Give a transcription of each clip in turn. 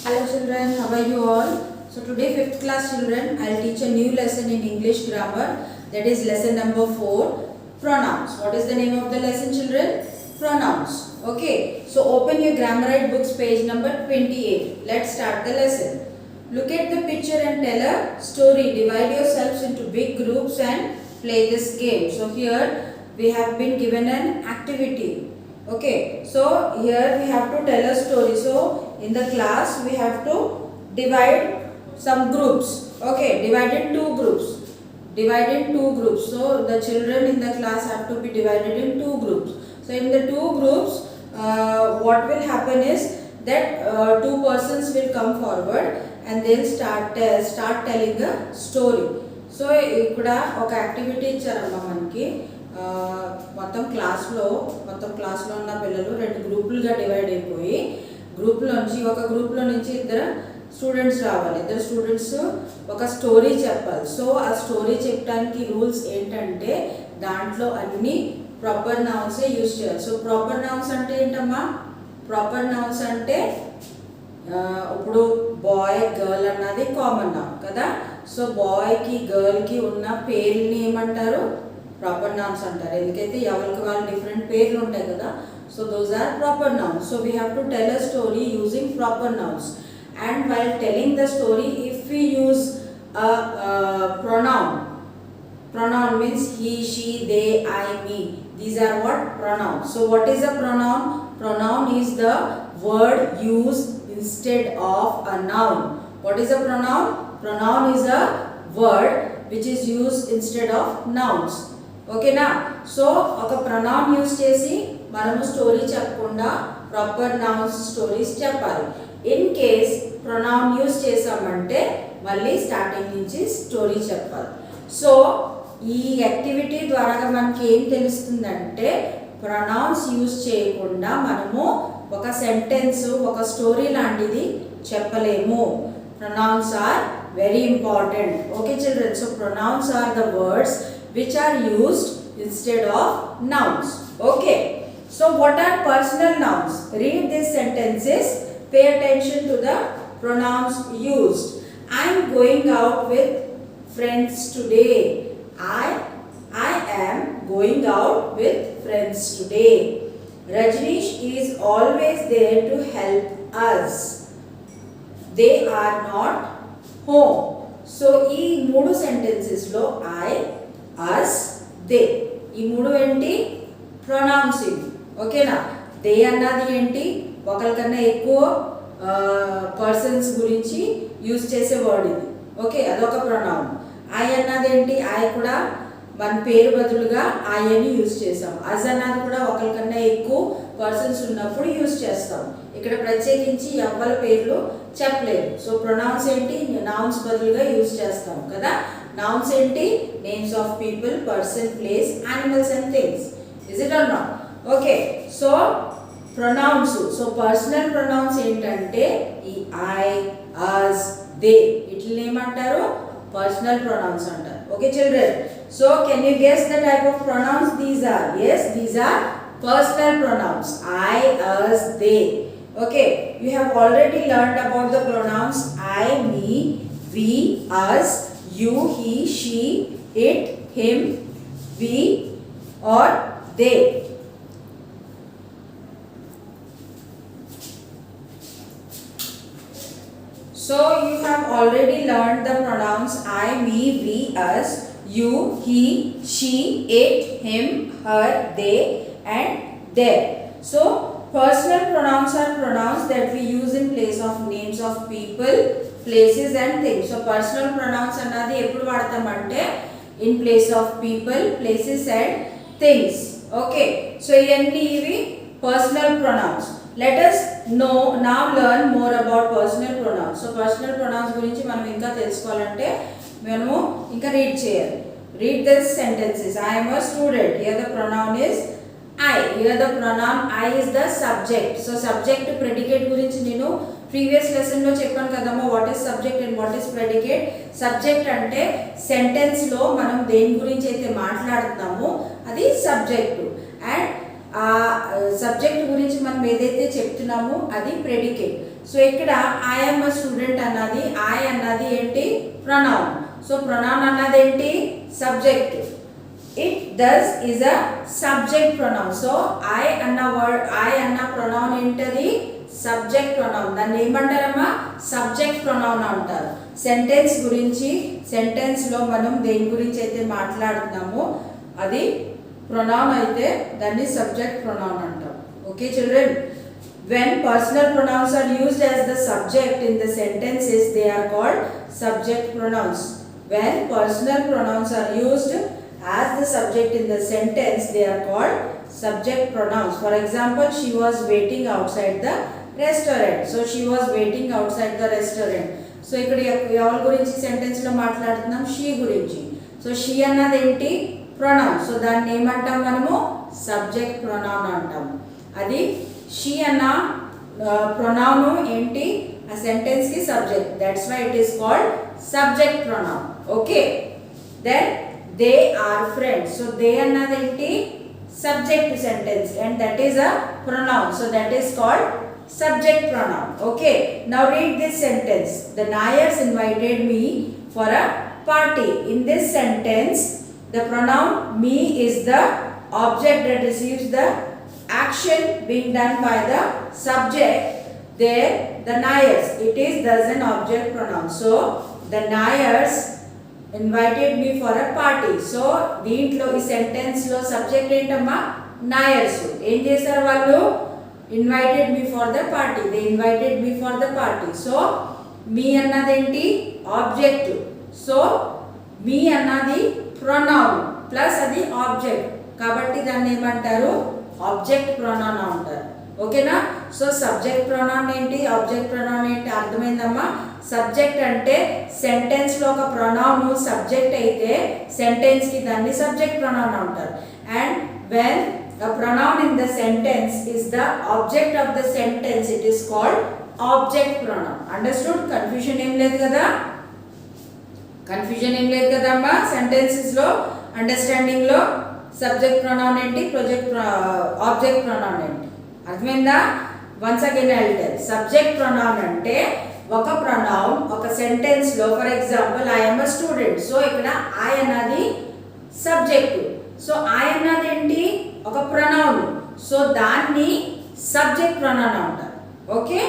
Hello children, how are you all? So today 5th class children, I will teach a new lesson in English grammar, that is lesson number 4, pronouns. What is the name of the lesson children? Pronouns. Okay, so open your Grammarite books page number 28. Let's start the lesson. Look at the picture and tell a story. Divide yourselves into big groups and play this game. So here we have been given an activity. Okay, so here we have to tell a story. So in the class we have to divide some groups. Okay, divide in two groups. Divide in two groups. So the children in the class have to be divided in two groups. So in the two groups, what will happen is that two persons will come forward and they'll start telling a story. So ikkada oka activity ఇచ్చారమ్మా మనకి మొత్తం క్లాస్లో ఉన్న పిల్లలు రెండు గ్రూపులుగా divide అయిపోయి ఒక గ్రూప్లో నుంచి ఇద్దరు స్టూడెంట్స్ రావాలి. ఇద్దరు స్టూడెంట్స్ ఒక స్టోరీ చెప్పాలి. సో ఆ స్టోరీ చెప్పడానికి రూల్స్ ఏంటంటే దాంట్లో అన్ని ప్రాపర్ నౌన్సే యూజ్ చేయాలి. సో ప్రాపర్ నౌన్స్ అంటే ఏంటమ్మా? ప్రాపర్ నౌన్స్ అంటే ఇప్పుడు బాయ్ గర్ల్ అన్నది కామన్ నౌన్ కదా. సో బాయ్కి గర్ల్కి ఉన్న పేర్లని ఏమంటారు? ప్రాపర్ నౌన్స్ అంటారు. ఎందుకైతే ఎవరికి వాళ్ళు డిఫరెంట్ పేర్లు ఉంటాయి కదా. So those are proper nouns. So we have to tell a story using proper nouns. And while telling the story if we use pronoun means he, she, they, I, me. These are what? Pronouns. So what is a pronoun? Pronoun is the word used instead of a noun. What is a pronoun? Pronoun is a word which is used instead of nouns. Okay na? So oka pronoun use chesi manamu story cheppakunda proper nouns stories cheppali. In case pronoun use chesamante malli starting nunchi story cheppali. So ఈ activity ద్వారా మనకి ఏం తెలుస్తుందంటే pronounce use చేయకుండా మనము ఒక sentence ఒక story లాంటిది చెప్పలేము. Pronouns are very important. Okay children, so pronouns are the words which are used instead of nouns. Okay, so what are personal nouns? Read this sentences, pay attention to the pronouns used. I am going out with friends today. I am going out with friends today. Rajneesh is always there to help us. They are not home. So ఈ మూడు sentences లో I, us, they ఈ మూడు ఏంటి? Pronounce ఇవి. ఓకేనా? They అన్నది ఏంటి? ఒకరికన్నా ఎక్కువ పర్సన్స్ గురించి యూజ్ చేసే వర్డ్ ఇది. ఓకే, అదొక ప్రొనౌన్. ఐ అన్నది ఏంటి? ఐ కూడా మన పేరు బదులుగా ఐ అని యూజ్ చేస్తాం. అజ్ అన్నది కూడా ఒకరికన్నా ఎక్కువ పర్సన్స్ ఉన్నప్పుడు యూజ్ చేస్తాం. ఇక్కడ ప్రత్యేకించి ఎవరి పేర్లు చెప్పలేదు. సో ప్రొనౌన్స్ ఏంటి? నౌన్స్ బదులుగా యూజ్ చేస్తాం కదా. నౌన్స్ ఏంటి? Names of people, person, place, animals and things. Is it or not? Okay, so pronouns. So personal pronouns ఏంటంటే ఈ ఐ, అస్, దే ఇట్లా ఏమంటారు? Personal pronouns antar. Okay children, so can you guess the type of pronouns these are? Yes, these are personal pronouns. I, us, they. Okay, you have already learned about the pronouns I, me, we, us, you, he, she, it, him, we or they. So you have already learned the pronouns I, me, we, us, you, he, she, it, him, her, they and their. So personal pronouns are pronouns that we use in place of names of people, places and things. So personal pronouns అన్నది ఎప్పుడు వాడతామంటే in place of people, places and things. Okay, so ఇవి personal pronouns. Let us now learn more about personal pronouns. So personal pronouns గురించి మనం ఇంకా తెలుసుకోవాలంటే మనము ఇంకా read చేయాలి. Read these sentences. I am a student. Here the pronoun is I. Here the pronoun I is the subject. So subject predicate గురించి నేను previous lesson లో చెప్పాను కదమ్మా. What is subject and what is predicate? Subject అంటే sentence లో మనం దేని గురించి అయితే మాట్లాడుతున్నామో అది సబ్జెక్టు. అండ్ ఆ సబ్జెక్ట్ గురించి మనం ఏదైతే చెప్తున్నామో అది ప్రెడికేట్. సో ఇక్కడ ఐ యామ్ అ స్టూడెంట్ అన్నది ఐ అన్నది ఏంటి ప్రొనౌన్. సో ప్రొనౌన్ అన్నది ఏంటి subject. It thus is a subject pronoun. So I అన్న వర్డ్ ఐ అన్న ప్రొనౌన్ ఏంటది సబ్జెక్ట్ ప్రొనౌన్. దాన్ని ఏమంటారమ్మా సబ్జెక్ట్ ప్రొనౌన్ అంటారు. సెంటెన్స్ గురించి సెంటెన్స్లో మనం దేని గురించి అయితే మాట్లాడుతున్నామో అది ప్రొనౌన్ అయితే దాన్ని సబ్జెక్ట్ ప్రొనౌన్ అంటాం. Okay children, when personal pronouns are used as the subject in the sentences they are called subject pronouns. When personal pronouns are used as the subject in the sentence they are called subject pronouns. For example, she was waiting outside the restaurant. So she was waiting outside the restaurant. So ఇక్కడ ఎవరి గురించి sentence లో మాట్లాడుతున్నాం she గురించి. So she అన్నది ఏంటి pronoun. So దాన్ని ఏమంటాం మనము సబ్జెక్ట్ ప్రొనౌన్ అంటాం. అది షీ అన్న ప్రొనౌన్ ఏంటి ఆ సెంటెన్స్ కి subject. That's why it is called subject pronoun. Okay, then they are friends. So they అన్నది ఏంటి subject sentence and that is a pronoun. So that is called subject pronoun. Okay, now read this sentence. The Nayars invited me for a party. In this sentence the pronoun me is the object that receives the action being done by the subject. There the Nayars, it is thus an object pronoun. So the Nayars invited me for a party. So దీంట్లో ఈ sentence లో subject ఏంటమ్మా నాయర్స్. ఏం చేశారు వాళ్ళు invited me for the party. They invited me for the party. So me అన్నది ఏంటి object. So me అన్నది ప్రొనౌన్ ప్లస్ అది ఆబ్జెక్ట్ కాబట్టి దాన్ని ఏమంటారు ఆబ్జెక్ట్ ప్రొనౌన్ అంటారు. ఓకేనా, సో సబ్జెక్ట్ ప్రొనౌన్ ఏంటి ఆబ్జెక్ట్ ప్రొనౌన్ ఏంటి అర్థమైందమ్మా. సబ్జెక్ట్ అంటే సెంటెన్స్ లో ఒక ప్రొనౌన్ సబ్జెక్ట్ అయితే సెంటెన్స్ కి దాన్ని సబ్జెక్ట్ ప్రొనౌన్ అంటారు. And when a pronoun in the sentence is the object of the sentence, it is called object pronoun. Understood? Confusion em ledhu kada, confusion em ledhu kada amma. Sentences lo understanding lo subject pronoun enti object pronoun enti అర్థమైందా. once again I will tell. Subject pronoun అంటే ఒక pronoun ఒక sentence లో for example I am a student. So ఇక్కడ I అన్నది subject. So I అన్నది ఏంటి ఒక ప్రొనౌన్. సో దాన్ని సబ్జెక్ట్ ప్రొనౌన్ అంటారు. ఓకే,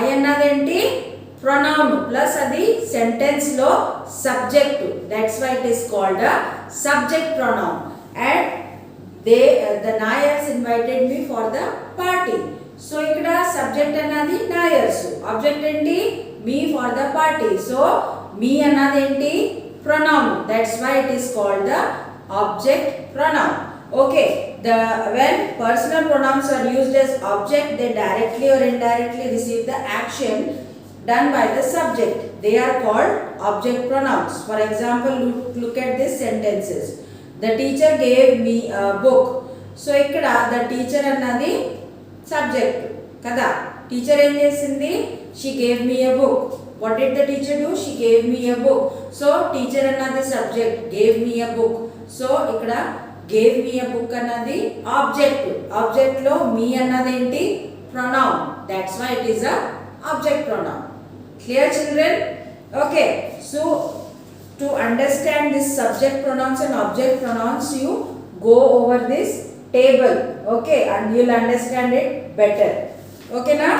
ఐ అన్నది ఏంటి ప్రొనౌన్ ప్లస్ అది సెంటెన్స్ లో subject. That's why it is called a subject pronoun. And the Nairs invited me for the party. So ఇక్కడ సబ్జెక్ట్ అన్నది నాయర్స్, ఆబ్జెక్ట్ ఏంటి me for the party. So me అన్నది ఏంటి pronoun. That's why it is called the object pronoun. Okay, when personal pronouns are used as object they directly or indirectly receive the action done by the subject. They are called object pronouns. For example, look at these sentences. The teacher gave me a book. So ikkada the teacher annadi subject kada. Teacher em chesindi she gave me a book. What did the teacher do? She gave me a book. So teacher annadi subject, gave me a book. So ఇక్కడ gave me a book అన్నది object. Object లో me అన్నది ఏంటి pronoun. That's why it is a object pronoun. Clear children? Okay, so to understand this subject pronouns and object pronouns you go over this table. Okay, and you will understand it better. ఓకేనా?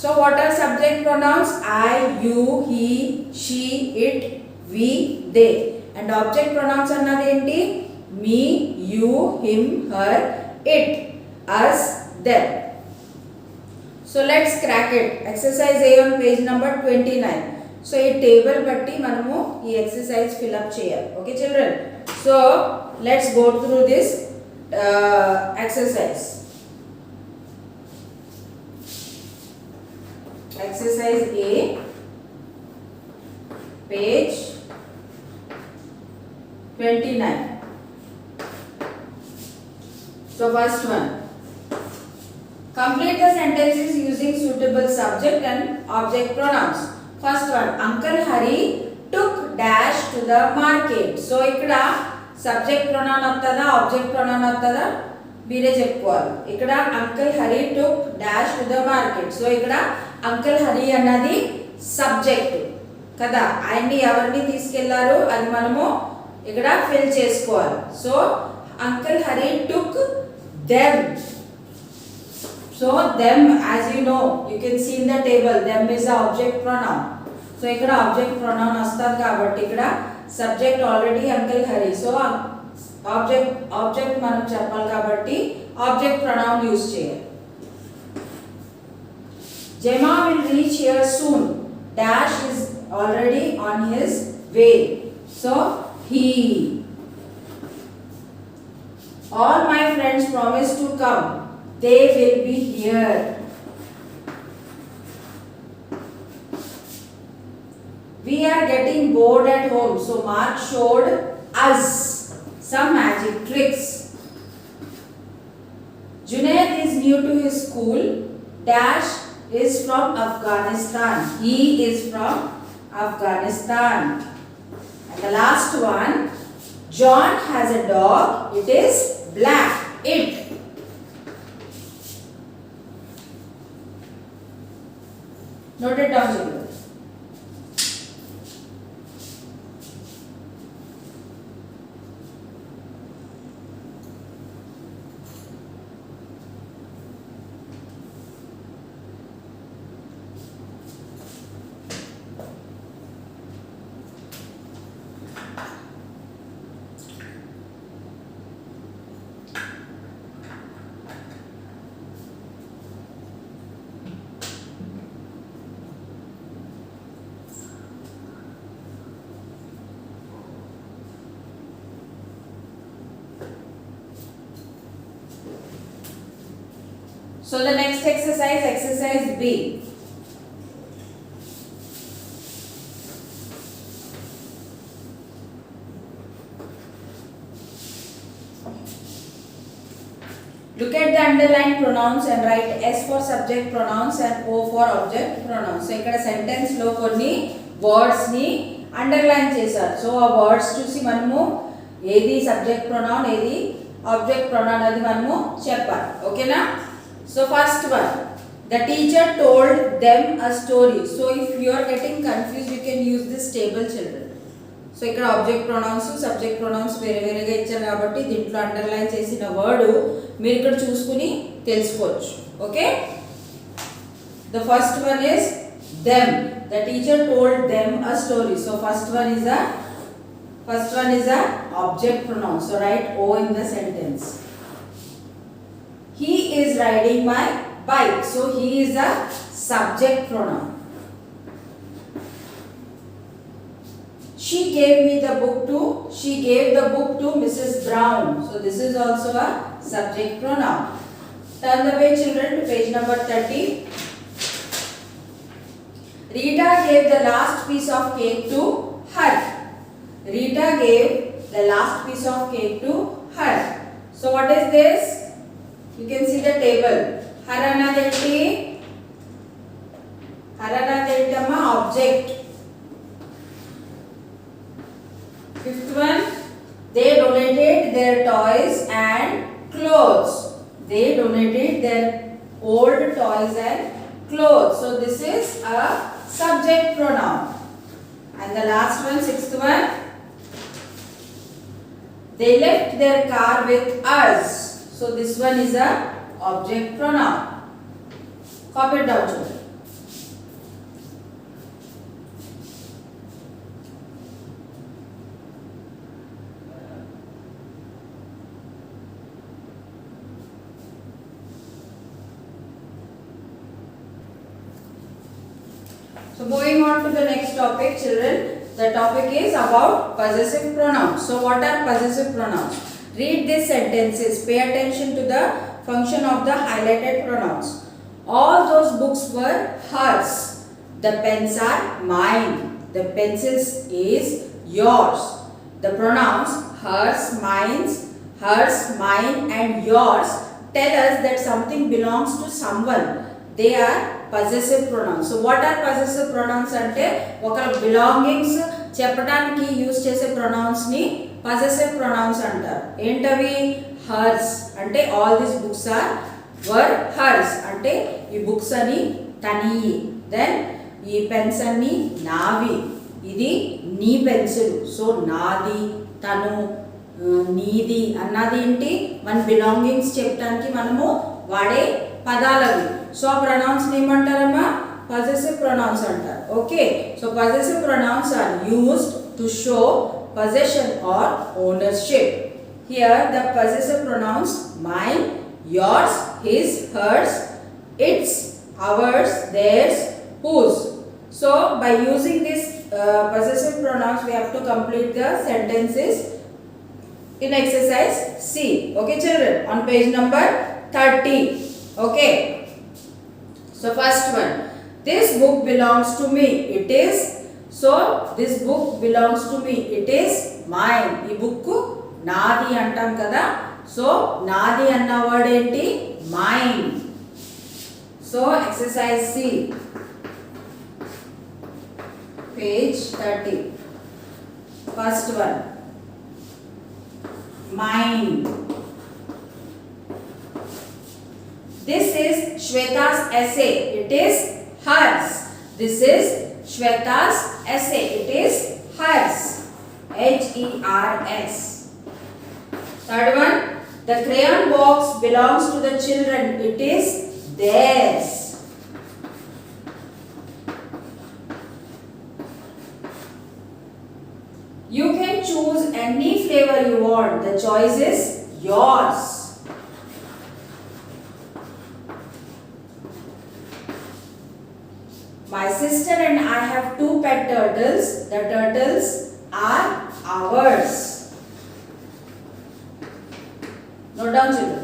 So what are subject pronouns? I, you, he, she, it, we, they. And object pronouns అన్నది ఏంటి me, you, him, her, it, us, them. So let's crack it. Exercise A on page number 29. So ఈ table బట్టి మనము ఈ exercise fill up చేయాలి. Okay children, so let's go through this exercise. Exercise A, page 29. So first one, complete the sentences using suitable subject and object pronouns. First one, Uncle Hari took dash to the market. So ikkada subject pronoun attada object pronoun attada మీరే చెప్పుకోవాలి. ఇక్కడ uncle Hari took dash to the market. So ఇక్కడ uncle Hari అన్నది subject కదా, ఆయన్ని ఎవరిని తీసుకెళ్లారు అది మనము ఇక్కడ ఫిల్ చేసుకోవాలి. So uncle Hari took them. So them as you know you can see in the table them is the object pronoun. So ఇక్కడ ఆబ్జెక్ట్ ప్రొనౌన్ వస్తుంది కాబట్టి ఇక్కడ subject already uncle Hari. So object మనం చెప్పాలి కాబట్టి ఆబ్జెక్ట్ ప్రొనౌన్ యూజ్ చేయాలి. Jema will reach here soon. Dash is already on his way. So he. All my friends promise to come. They will be here. We are getting bored at home. So Mark showed us some magic tricks. Junaid is new to his school. Dash is from Afghanistan. He is from Afghanistan. And the last one, John has a dog. It is black. It. Note it down, children. So the next exercise, exercise B. Look at the underlined pronouns and write S for subject pronouns and O for object pronouns. So ఇక్కడ sentence లో కొన్ని words ని underline చేశారు. So ఆ words చూసి మనము ఏది subject pronoun ఏది ఆబ్జెక్ట్ ప్రొనౌన్ అది మనము చెప్పాలి. ఓకేనా? So first one, the teacher told them a story. So if you are getting confused, you can use this table, children. So ఇక్కడ ఆబ్జెక్ట్ ప్రొనౌన్స్ సబ్జెక్ట్ ప్రొనౌన్స్ వేరే వేరేగా ఇచ్చారు కాబట్టి దీంట్లో అండర్లైన్ చేసిన వర్డ్ మీరు ఇక్కడ చూసుకుని తెలుసుకోవచ్చు. Okay, the first one is them. The teacher told them a story. So first one is a object pronoun. So write O in the sentence. He is riding my bike. So he is a subject pronoun. She gave the book to Mrs. Brown. So this is also a subject pronoun. Turn the page, children, to page number 30. Rita gave the last piece of cake to her. Rita gave the last piece of cake to her. So what is this? You can see the table. Her anadenti object. Fifth one, they donated their toys and clothes. They donated their old toys and clothes. So this is a subject pronoun. And the last one, sixth one, they left their car with us. So this one is a object pronoun. Copy it down, children. So moving on to the next topic, children. The topic is about possessive pronouns. So what are possessive pronouns? Read these sentences. Pay attention to the function of the highlighted pronouns. All those books were hers. The pens are mine. The pencils is yours. The pronouns hers, mine and yours tell us that something belongs to someone. They are possessive pronouns. So what are possessive pronouns ante ఒకల belongings చెప్పడానికి use చేసే pronouns ని possessive pronouns అంటారు. ఏంటవి? hers అంటే all these books are were hers అంటే ఈ books అని తనియి. then ఈ పెన్స్ అన్ని నావి, ఇది నీ పెన్సిల్. సో నాది, తను, నీది అన్నది ఏంటి మన బిలాంగింగ్స్ చెప్పడానికి మనము వాడే పదాలవి. సో ఆ ప్రొనౌన్స్ ఏమంటారమ్మా? possessive pronouns అంటారు. Okay, so possessive pronouns are used to show possession or ownership. Here the possessive pronouns mine, yours, his, hers, its, ours, theirs, whose. So by using this possessive pronouns we have to complete the sentences in exercise C. Okay children, on page number 30. Okay, so first one, this book belongs to me, it is. So this book belongs to me, it is mine. ఈ book నాది అంటాం కదా. So నాది అన్న word ఏంటి? Mine. So exercise C, page 30. First one, mine. This is Shweta's essay, it is hers. This is Shweta's essay, it is hers. H-E-R-S. Third one, the crayon box belongs to the children, it is theirs. You can choose any flavor you want, the choice is yours. My sister and I have 2 pet turtles. The turtles are ours. Note down children.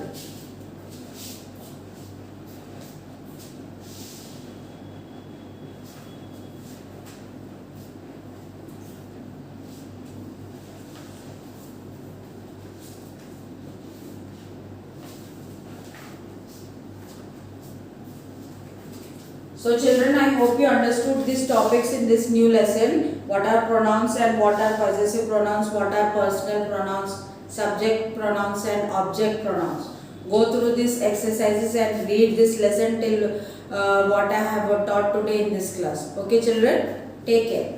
So children, I hope you understood these topics in this new lesson. What are pronouns and what are possessive pronouns, what are personal pronouns, subject pronouns and object pronouns. Go through these exercises and read this lesson till what I have taught today in this class. Okay children, take care.